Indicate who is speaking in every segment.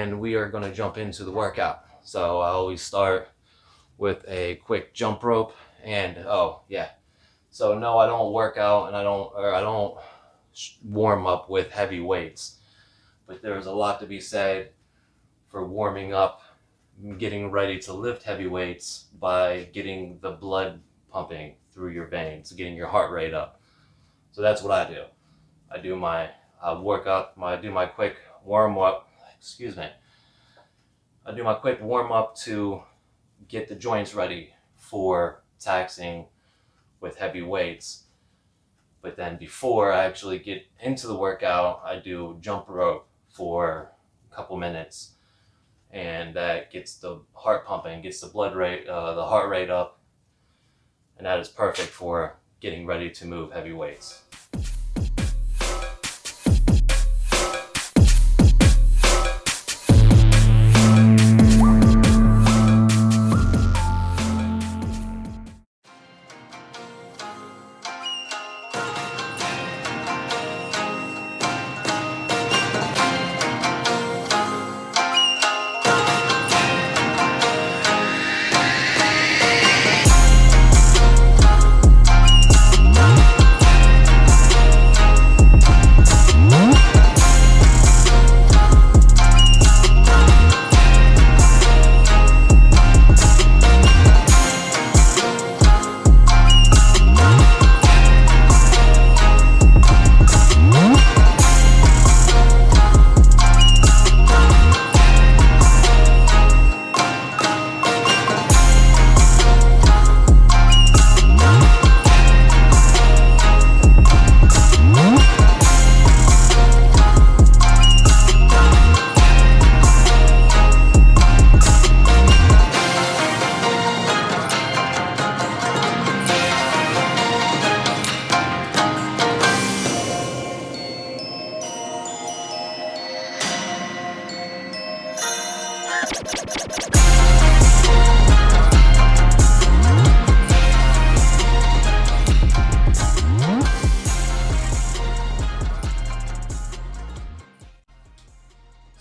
Speaker 1: and we are going to jump into the workout. So I always start with a quick jump rope, and oh yeah, so no, I don't work out and I don't warm up with heavy weights, but there's a lot to be said for warming up, getting ready to lift heavy weights by getting the blood pumping through your veins, getting your heart rate up. So that's what I do. I do my I do my quick warm up. Excuse me. I do my quick warm up to get the joints ready for taxing with heavy weights. But then before I actually get into the workout, I do jump rope for a couple minutes, and that gets the heart pumping, gets the blood rate, the heart rate up, and that is perfect for getting ready to move heavy weights.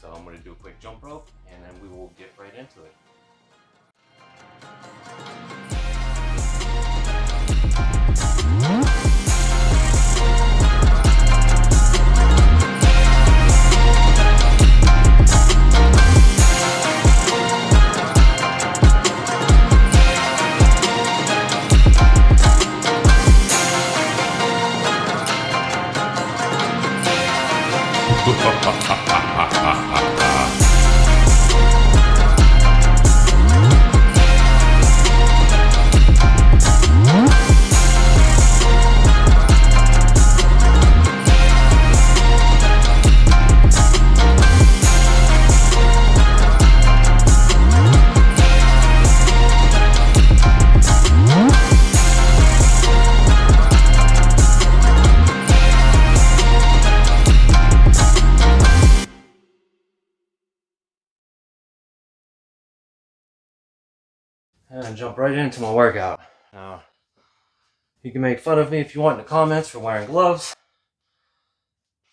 Speaker 1: So I'm going to do a quick jump rope, and then we will get right into it. And jump right into my workout. Now, you can make fun of me if you want in the comments for wearing gloves,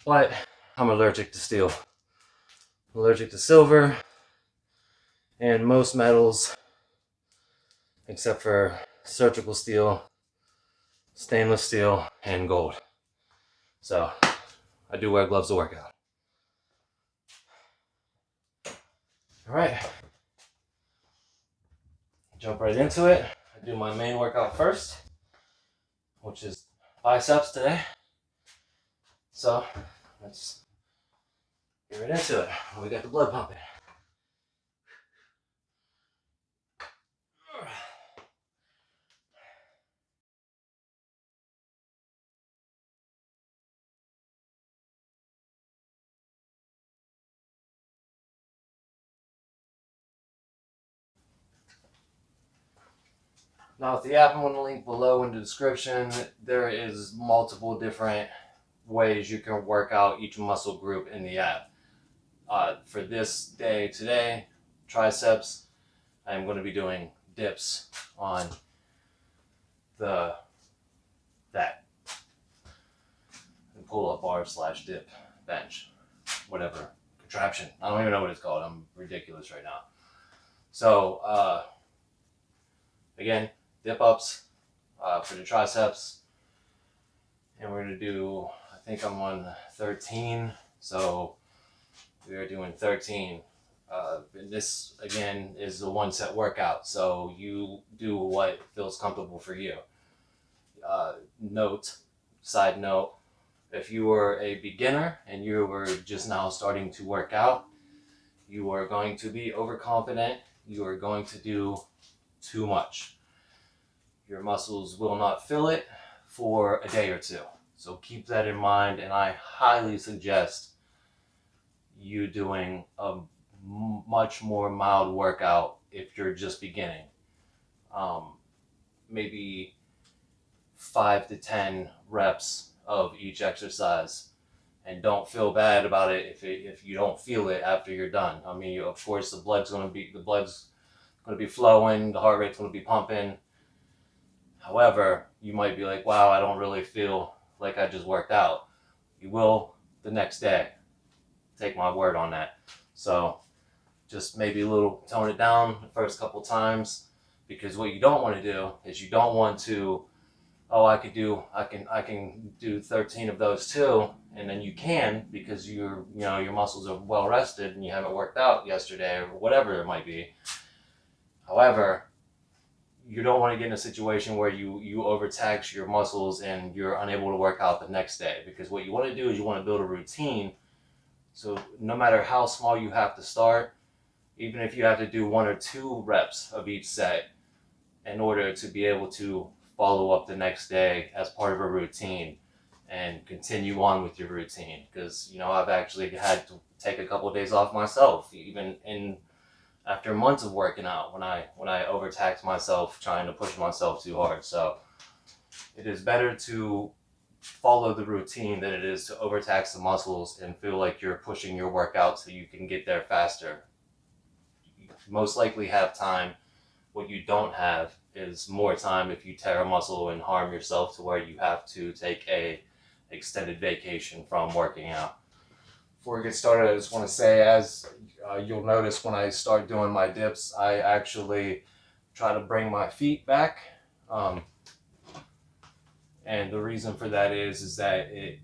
Speaker 1: but I'm allergic to steel. I'm allergic to silver and most metals except for surgical steel, stainless steel, and gold. So I do wear gloves to work out. All right. Jump right into it. I do my main workout first, which is biceps today. So let's get right into it. We got the blood pumping. Now with the app, I'm going to link below in the description. There is multiple different ways you can work out each muscle group in the app. For this day today, triceps, I'm going to be doing dips on that and pull up bar / dip bench, whatever contraption. I don't even know what it's called. I'm ridiculous right now. So again, dip ups for the triceps, and we're gonna do. I think I'm on 13, so we are doing 13. And this again is a 1 set workout, so you do what feels comfortable for you. Side note, if you were a beginner and you were just now starting to work out, you are going to be overconfident. You are going to do too much. Your muscles will not feel it for a day or two. So keep that in mind, and I highly suggest you doing a much more mild workout if you're just beginning. Maybe 5 to 10 reps of each exercise, and don't feel bad about it if you don't feel it after you're done. I mean, of course, the blood's going to be flowing, the heart rate's going to be pumping. However, you might be like, wow, I don't really feel like I just worked out. You will the next day. Take my word on that. So just maybe tone it down the first couple times, because what you don't want to do is you don't want to, oh, I can do 13 of those too, and then you can, because your muscles are well rested and you haven't worked out yesterday or whatever it might be. However, you don't want to get in a situation where you overtax your muscles and you're unable to work out the next day, because what you want to do is you want to build a routine. So no matter how small you have to start, even if you have to do 1 or 2 reps of each set in order to be able to follow up the next day as part of a routine and continue on with your routine. Because I've actually had to take a couple of days off myself, even after months of working out, when I overtaxed myself trying to push myself too hard. So it is better to follow the routine than it is to overtax the muscles and feel like you're pushing your workout so you can get there faster. You most likely have time. What you don't have is more time if you tear a muscle and harm yourself to where you have to take a extended vacation from working out. Before we get started, I just want to say, as you'll notice when I start doing my dips, I actually try to bring my feet back. And the reason for that is that it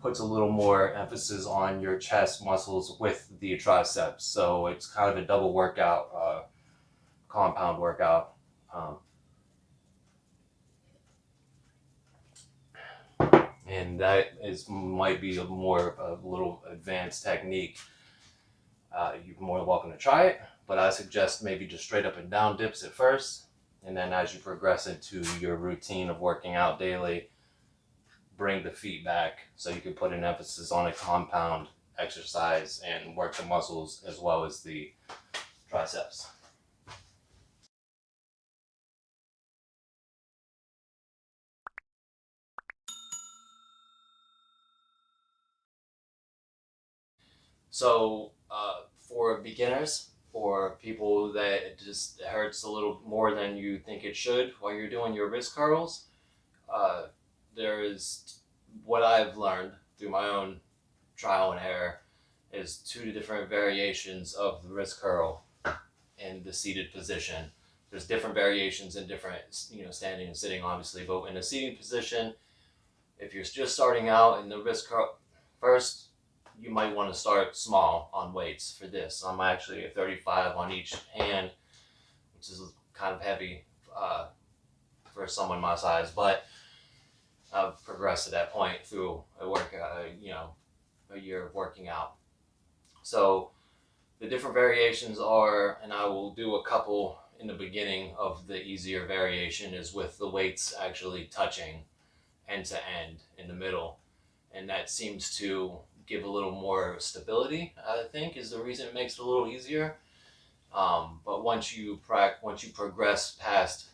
Speaker 1: puts a little more emphasis on your chest muscles with the triceps. So it's kind of a double workout, compound workout. And that might be a little advanced technique. You're more than welcome to try it, but I suggest maybe just straight up and down dips at first. And then as you progress into your routine of working out daily, bring the feet back so you can put an emphasis on a compound exercise and work the muscles as well as the triceps. So for beginners, for people that it just hurts a little more than you think it should while you're doing your wrist curls, there is what I've learned through my own trial and error is 2 different variations of the wrist curl in the seated position. There's different variations in different, standing and sitting, obviously, but in a seating position, if you're just starting out in the wrist curl, first, you might want to start small on weights for this. I'm actually at 35 on each hand, which is kind of heavy for someone my size, but I've progressed to that point through a year of working out. So the different variations are, and I will do a couple in the beginning of the easier variation, is with the weights actually touching end to end in the middle. And that seems to give a little more stability, I think, is the reason it makes it a little easier. But once you progress past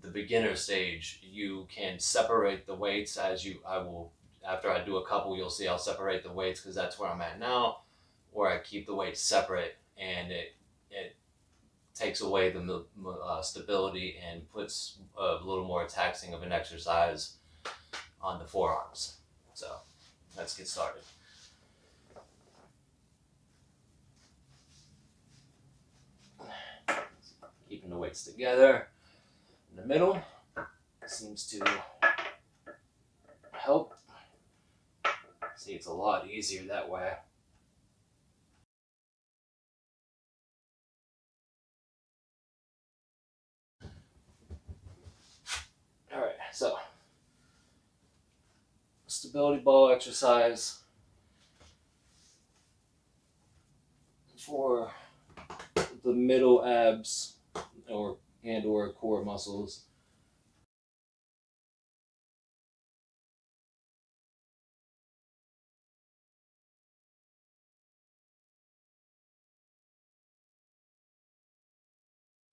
Speaker 1: the beginner stage, you can separate the weights after I do a couple, you'll see I'll separate the weights because that's where I'm at now, where I keep the weights separate, and it takes away the stability and puts a little more taxing of an exercise on the forearms. So let's get started. and the weights together in the middle seems to help. See, it's a lot easier that way. All right, so stability ball exercise for the middle abs or core muscles.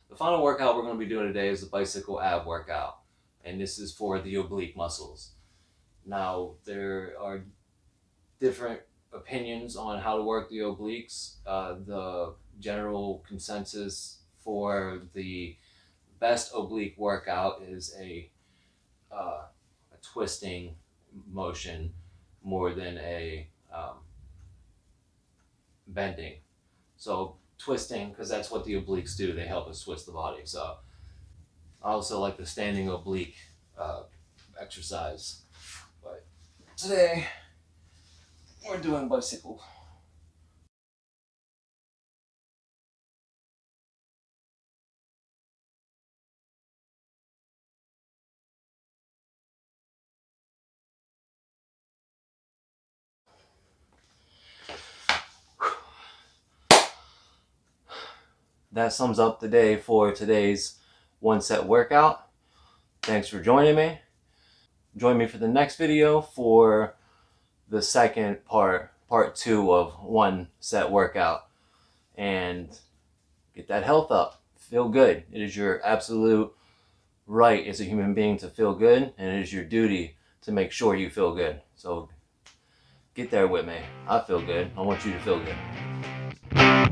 Speaker 1: The final workout we're going to be doing today is the bicycle ab workout, and this is for the oblique muscles. Now, there are different opinions on how to work the obliques. The general consensus for the best oblique workout is a twisting motion more than a bending. So twisting, because that's what the obliques do. They help us twist the body. So I also like the standing oblique exercise. But today we're doing bicycle. That sums up the day for today's 1-set workout. Thanks for joining me. Join me for the next video for the second part 2 of 1-set workout. And get that health up. Feel good. It is your absolute right as a human being to feel good, and it is your duty to make sure you feel good. So get there with me. I feel good. I want you to feel good.